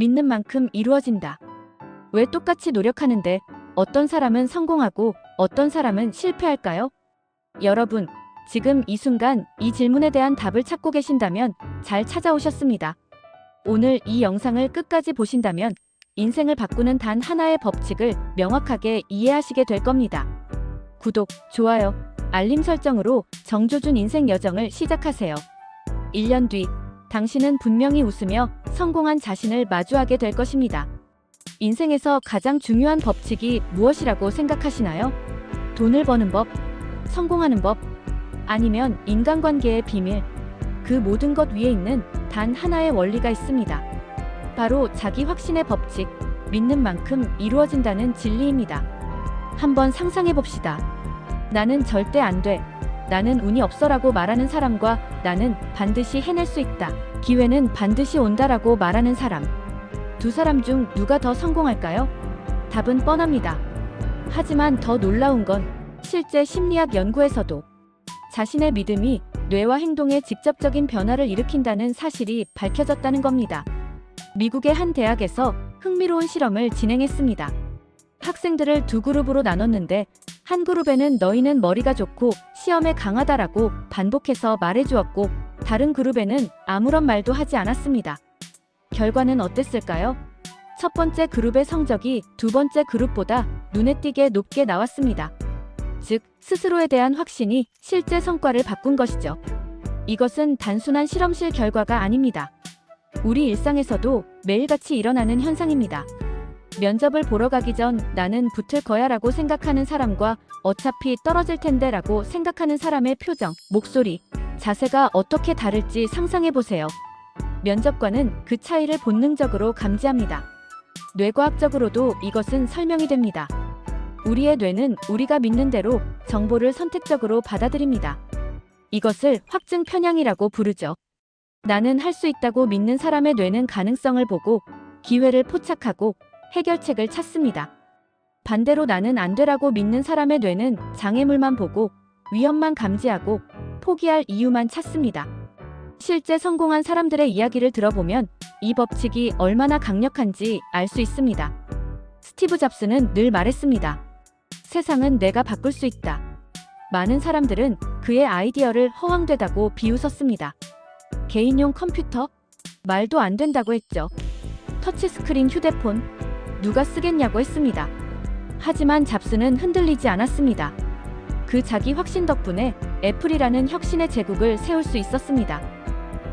믿는 만큼 이루어진다. 왜 똑같이 노력하는데 어떤 사람은 성공하고 어떤 사람은 실패할까요? 여러분, 지금 이 순간 이 질문에 대한 답을 찾고 계신다면 잘 찾아오셨습니다. 오늘 이 영상을 끝까지 보신다면 인생을 바꾸는 단 하나의 법칙을 명확하게 이해하시게 될 겁니다. 구독, 좋아요, 알림 설정으로 정조준 인생 여정을 시작하세요. 1년 뒤 당신은 분명히 웃으며 성공한 자신을 마주하게 될 것입니다. 인생에서 가장 중요한 법칙이 무엇이라고 생각하시나요? 돈을 버는 법, 성공하는 법, 아니면 인간관계의 비밀, 그 모든 것 위에 있는 단 하나의 원리가 있습니다. 바로 자기 확신의 법칙, 믿는 만큼 이루어진다는 진리입니다. 한번 상상해 봅시다. 나는 절대 안 돼. 나는 운이 없어라고 말하는 사람과 나는 반드시 해낼 수 있다. 기회는 반드시 온다라고 말하는 사람. 두 사람 중 누가 더 성공할까요? 답은 뻔합니다. 하지만 더 놀라운 건 실제 심리학 연구에서도 자신의 믿음이 뇌와 행동에 직접적인 변화를 일으킨다는 사실이 밝혀졌다는 겁니다. 미국의 한 대학에서 흥미로운 실험을 진행했습니다. 학생들을 두 그룹으로 나눴는데 한 그룹에는 너희는 머리가 좋고 시험에 강하다라고 반복해서 말해주었고 다른 그룹에는 아무런 말도 하지 않았습니다. 결과는 어땠을까요? 첫 번째 그룹의 성적이 두 번째 그룹보다 눈에 띄게 높게 나왔습니다. 즉, 스스로에 대한 확신이 실제 성과를 바꾼 것이죠. 이것은 단순한 실험실 결과가 아닙니다. 우리 일상에서도 매일같이 일어나는 현상입니다. 면접을 보러 가기 전 나는 붙을 거야 라고 생각하는 사람과 어차피 떨어질 텐데 라고 생각하는 사람의 표정, 목소리, 자세가 어떻게 다를지 상상해 보세요. 면접관은 그 차이를 본능적으로 감지합니다. 뇌과학적으로도 이것은 설명이 됩니다. 우리의 뇌는 우리가 믿는 대로 정보를 선택적으로 받아들입니다. 이것을 확증 편향이라고 부르죠. 나는 할 수 있다고 믿는 사람의 뇌는 가능성을 보고 기회를 포착하고 해결책을 찾습니다. 반대로 나는 안 되라고 믿는 사람의 뇌는 장애물만 보고 위험만 감지하고 포기할 이유만 찾습니다. 실제 성공한 사람들의 이야기를 들어보면 이 법칙이 얼마나 강력한지 알 수 있습니다. 스티브 잡스는 늘 말했습니다. 세상은 내가 바꿀 수 있다. 많은 사람들은 그의 아이디어를 허황되다고 비웃었습니다. 개인용 컴퓨터? 말도 안 된다고 했죠. 터치스크린 휴대폰? 누가 쓰겠냐고 했습니다. 하지만 잡스는 흔들리지 않았습니다. 그 자기 확신 덕분에 애플이라는 혁신의 제국을 세울 수 있었습니다.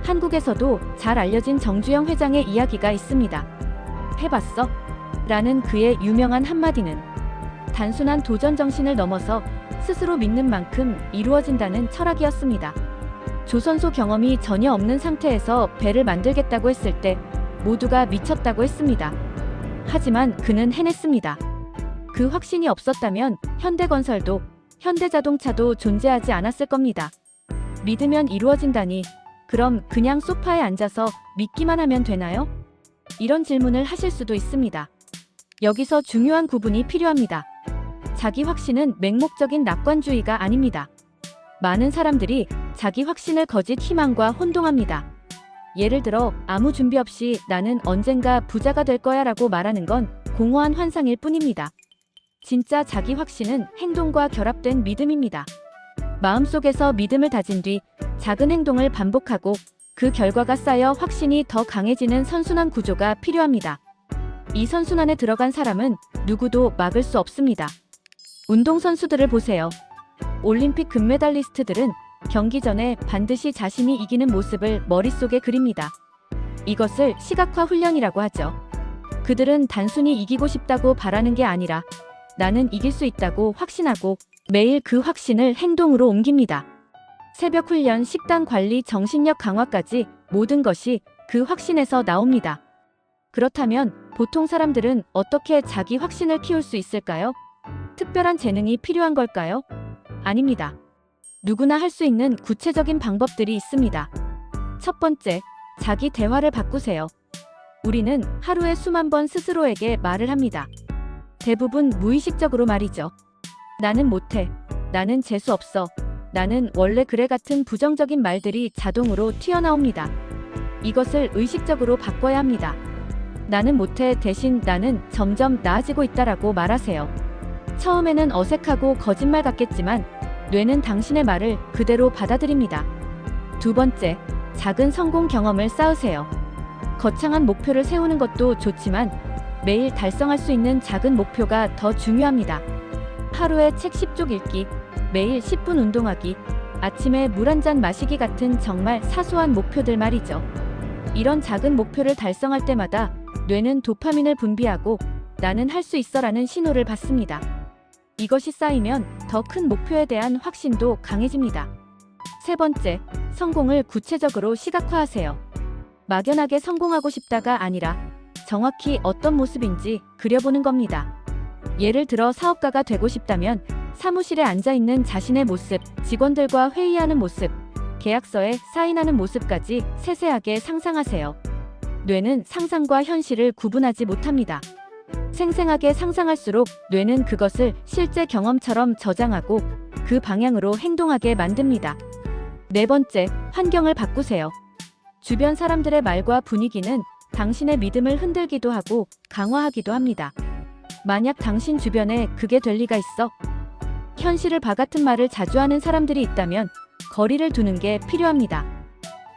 한국에서도 잘 알려진 정주영 회장의 이야기가 있습니다. 해봤어? 라는 그의 유명한 한마디는 단순한 도전 정신을 넘어서 스스로 믿는 만큼 이루어진다는 철학이었습니다. 조선소 경험이 전혀 없는 상태에서 배를 만들겠다고 했을 때 모두가 미쳤다고 했습니다. 하지만 그는 해냈습니다. 그 확신이 없었다면 현대건설도 현대자동차도 존재하지 않았을 겁니다. 믿으면 이루어진다니, 그럼 그냥 소파에 앉아서 믿기만 하면 되나요? 이런 질문을 하실 수도 있습니다. 여기서 중요한 구분이 필요합니다. 자기 확신은 맹목적인 낙관주의가 아닙니다. 많은 사람들이 자기 확신을 거짓 희망과 혼동합니다. 예를 들어 아무 준비 없이 나는 언젠가 부자가 될 거야 라고 말하는 건 공허한 환상일 뿐입니다. 진짜 자기 확신은 행동과 결합된 믿음입니다. 마음속에서 믿음을 다진 뒤 작은 행동을 반복하고 그 결과가 쌓여 확신이 더 강해지는 선순환 구조가 필요합니다. 이 선순환에 들어간 사람은 누구도 막을 수 없습니다. 운동선수들을 보세요. 올림픽 금메달리스트들은 경기 전에 반드시 자신이 이기는 모습을 머릿속에 그립니다. 이것을 시각화 훈련이라고 하죠. 그들은 단순히 이기고 싶다고 바라는 게 아니라 나는 이길 수 있다고 확신하고 매일 그 확신을 행동으로 옮깁니다. 새벽 훈련, 식단 관리, 정신력 강화까지 모든 것이 그 확신에서 나옵니다. 그렇다면 보통 사람들은 어떻게 자기 확신을 키울 수 있을까요? 특별한 재능이 필요한 걸까요? 아닙니다. 누구나 할 수 있는 구체적인 방법들이 있습니다. 첫 번째, 자기 대화를 바꾸세요. 우리는 하루에 수만 번 스스로에게 말을 합니다. 대부분 무의식적으로 말이죠. 나는 못해. 나는 재수 없어. 나는 원래 그래 같은 부정적인 말들이 자동으로 튀어나옵니다. 이것을 의식적으로 바꿔야 합니다. 나는 못해 대신 나는 점점 나아지고 있다라고 말하세요. 처음에는 어색하고 거짓말 같겠지만 뇌는 당신의 말을 그대로 받아들입니다. 두 번째, 작은 성공 경험을 쌓으세요. 거창한 목표를 세우는 것도 좋지만 매일 달성할 수 있는 작은 목표가 더 중요합니다. 하루에 책 10쪽 읽기, 매일 10분 운동하기, 아침에 물 한 잔 마시기 같은 정말 사소한 목표들 말이죠. 이런 작은 목표를 달성할 때마다 뇌는 도파민을 분비하고 나는 할 수 있어라는 신호를 받습니다. 이것이 쌓이면 더 큰 목표에 대한 확신도 강해집니다. 세 번째, 성공을 구체적으로 시각화하세요. 막연하게 성공하고 싶다가 아니라 정확히 어떤 모습인지 그려보는 겁니다. 예를 들어 사업가가 되고 싶다면 사무실에 앉아있는 자신의 모습, 직원들과 회의하는 모습, 계약서에 사인하는 모습까지 세세하게 상상하세요. 뇌는 상상과 현실을 구분하지 못합니다. 생생하게 상상할수록 뇌는 그것을 실제 경험처럼 저장하고 그 방향으로 행동하게 만듭니다. 네 번째, 환경을 바꾸세요. 주변 사람들의 말과 분위기는 당신의 믿음을 흔들기도 하고 강화하기도 합니다. 만약 당신 주변에 그게 될 리가 있어? 현실을 바같은 말을 자주 하는 사람들이 있다면 거리를 두는 게 필요합니다.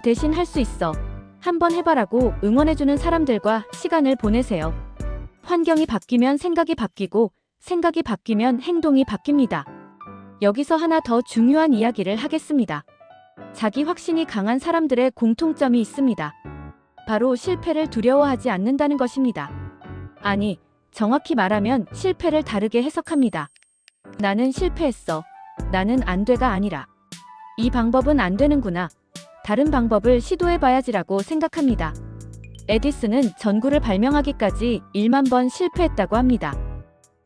대신 할 수 있어. 한번 해봐라고 응원해주는 사람들과 시간을 보내세요. 환경이 바뀌면 생각이 바뀌고 생각이 바뀌면 행동이 바뀝니다. 여기서 하나 더 중요한 이야기를 하겠습니다. 자기 확신이 강한 사람들의 공통점이 있습니다. 바로 실패를 두려워하지 않는다는 것입니다. 아니, 정확히 말하면 실패를 다르게 해석합니다. 나는 실패했어. 나는 안 돼가 아니라 이 방법은 안 되는구나. 다른 방법을 시도해봐야지라고 생각합니다. 에디슨은 전구를 발명하기까지 1만 번 실패했다고 합니다.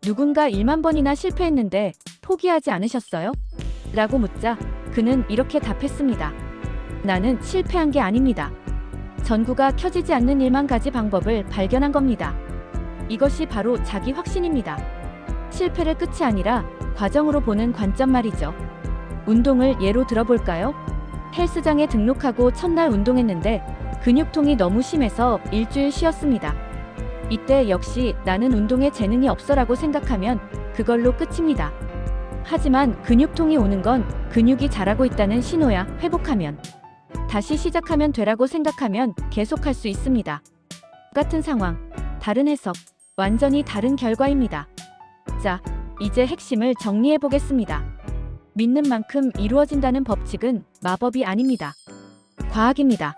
누군가 1만 번이나 실패했는데 포기하지 않으셨어요? 라고 묻자 그는 이렇게 답했습니다. 나는 실패한 게 아닙니다. 전구가 켜지지 않는 1만 가지 방법을 발견한 겁니다. 이것이 바로 자기 확신입니다. 실패를 끝이 아니라 과정으로 보는 관점 말이죠. 운동을 예로 들어볼까요? 헬스장에 등록하고 첫날 운동했는데 근육통이 너무 심해서 일주일 쉬었습니다. 이때 역시 나는 운동에 재능이 없어라고 생각하면 그걸로 끝입니다. 하지만 근육통이 오는 건 근육이 자라고 있다는 신호야. 회복하면 다시 시작하면 되라고 생각하면 계속할 수 있습니다. 같은 상황, 다른 해석, 완전히 다른 결과입니다. 자, 이제 핵심을 정리해 보겠습니다. 믿는 만큼 이루어진다는 법칙은 마법이 아닙니다. 과학입니다.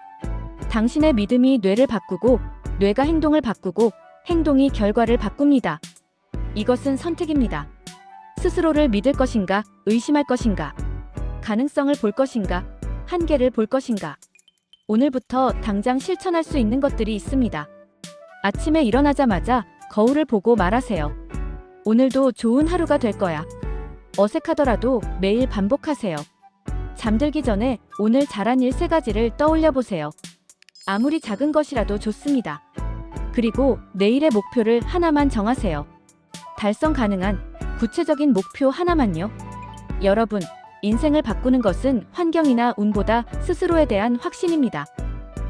당신의 믿음이 뇌를 바꾸고 뇌가 행동을 바꾸고 행동이 결과를 바꿉니다. 이것은 선택입니다. 스스로를 믿을 것인가, 의심할 것인가, 가능성을 볼 것인가, 한계를 볼 것인가. 오늘부터 당장 실천할 수 있는 것들이 있습니다. 아침에 일어나자마자 거울을 보고 말하세요. 오늘도 좋은 하루가 될 거야. 어색하더라도 매일 반복하세요. 잠들기 전에 오늘 잘한 일 3가지를 떠올려 보세요. 아무리 작은 것이라도 좋습니다. 그리고 내일의 목표를 하나만 정하세요. 달성 가능한 구체적인 목표 하나만요. 여러분, 인생을 바꾸는 것은 환경이나 운보다 스스로에 대한 확신입니다.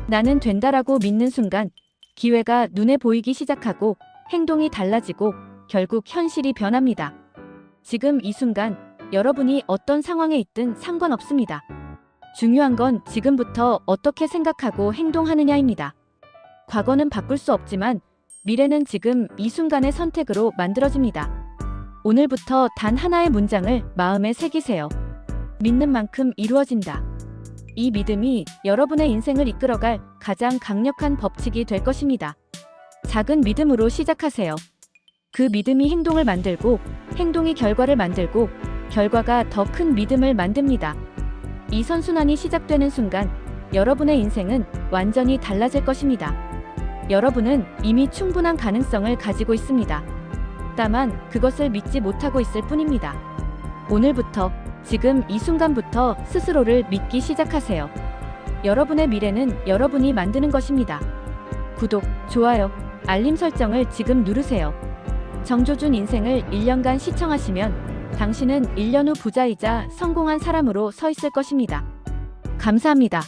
나는 된다라고 믿는 순간 기회가 눈에 보이기 시작하고 행동이 달라지고 결국 현실이 변합니다. 지금 이 순간 여러분이 어떤 상황에 있든 상관없습니다. 중요한 건 지금부터 어떻게 생각하고 행동하느냐입니다. 과거는 바꿀 수 없지만 미래는 지금 이 순간의 선택으로 만들어집니다. 오늘부터 단 하나의 문장을 마음에 새기세요. 믿는 만큼 이루어진다. 이 믿음이 여러분의 인생을 이끌어갈 가장 강력한 법칙이 될 것입니다. 작은 믿음으로 시작하세요. 그 믿음이 행동을 만들고 행동이 결과를 만들고 결과가 더 큰 믿음을 만듭니다. 이 선순환이 시작되는 순간 여러분의 인생은 완전히 달라질 것입니다. 여러분은 이미 충분한 가능성을 가지고 있습니다. 다만 그것을 믿지 못하고 있을 뿐입니다. 오늘부터 지금 이 순간부터 스스로를 믿기 시작하세요. 여러분의 미래는 여러분이 만드는 것입니다. 구독, 좋아요, 알림 설정을 지금 누르세요. 정조준 인생을 1년간 시청하시면 당신은 1년 후 부자이자 성공한 사람으로 서 있을 것입니다. 감사합니다.